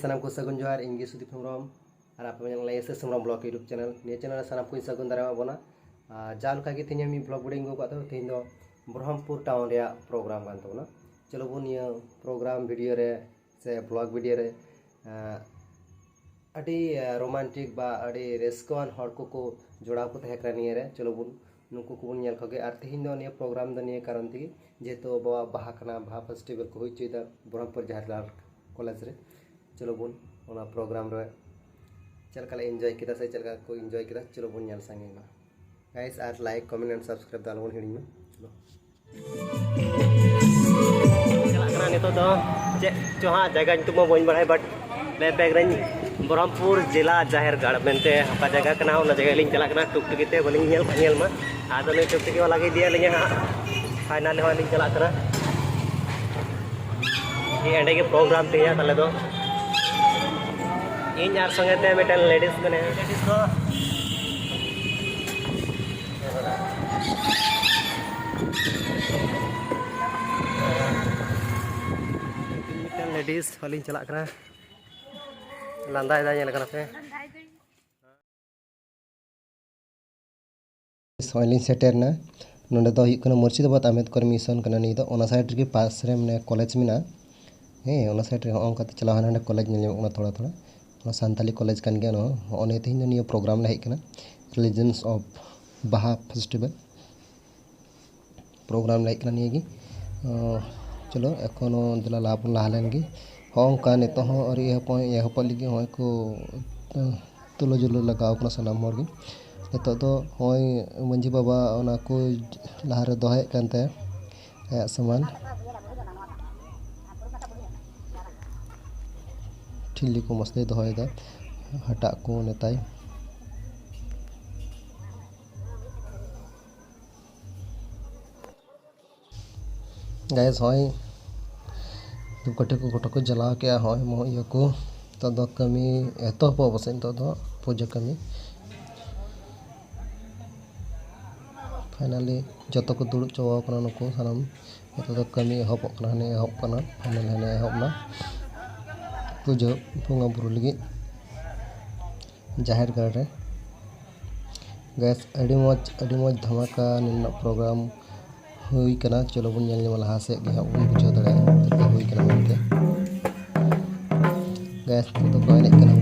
सानाम को सगुन जोहार इंगी सुदीप हेम्ब्रम और आप S S Hembram blog YouTube channel निये चैनल सानाम को सगुन दारामा बोना जालका के तीन ब्लॉग वीडियो इंगो कातो तीन दो ब्रह्मपुर टाउन रे प्रोग्राम कान तबना चलो बो निये प्रोग्राम वीडियो रे से ब्लॉग वीडियो रे अड़ी रोमांटिक बा अड़ी रेस्कोन हर को जोड़ा को तहकरा निये रे चलो बो नुकु को बन खगे और तीन दो निये प्रोग्राम दो निये कारण थी जेतो बाबा बाहा कना बाहा फेस्टिवल को हुई चुदा ब्रह्मपुर जवाहरलाल कॉलेज रे चलो बुन ओना प्रोग्राम रे चलका एंजॉय किदा से चलका को एंजॉय किदा चलो बुन नेल संगेगा guys or like comment and subscribe दाल बुन हिड़ी में चलो चला कना नितो दो जे जोहा जगह नितो म बइन बड़ाय बट मैं बैकग्राउंड ब्रह्मपुर जिला जाहेरगढ़ मेनते हका जगह कना ओना जगह लिंग चला कना टुकटुकीते बलिंग नेल मा आदो ने टुकटुकी वाला के दिया लिंग फाइनल हो लिंग चला कना ये एंडे के प्रोग्राम ते तले दो इन यार संगे ते मिटल लेडीज कने लेडीज को मिटल लेडीज वाली चला कना लांदा दा नेल कना पे सोइलिन सेटर ना नोंडे दो हुई मुर्शिदाबाद अम्बेडकर मिशन कना नी दो ओना साइड रे पास रे मने कॉलेज मिना ओना साइड रे हों कते चला हाना कॉलेज नेल थोड़ा थोड़ा सानताली कॉलेज कान गया ओने तीन नियो प्रोग्राम ले कना रिलीजन्स ऑफ बाहा फेस्टिवल प्रोग्राम ले कना निये चलो एखोनो दिला लाभ लाहलेन गी हों का नेतो हो और ये हपली हो को तुलो जुलो लगाव कना सनाम मोर गी नेतो दो होय मंजी बाबा ओना को लाहारे दोहे कानते आया समान ठिल्ली को मस्ते दोहेदा हटा को नेताय गाइस होय तो गोटे को जला के होय मो यो को तो दो कमी एतो पो बसे तो दो पूजा कमी फाइनली जतो को दुड़ चवा कना नको सानम एतो दो कमी हप कना ने हप कना फाइनल ने हपना पूजा बोंगा बुरु लगी जाहेरगढ़ रे गैस अड़ी मौज धमाका निना प्रोग्राम हुई कना चलो बन नेल लहा से गे हम बुझो दड़े हुई कना मनते गैस तो को एने कना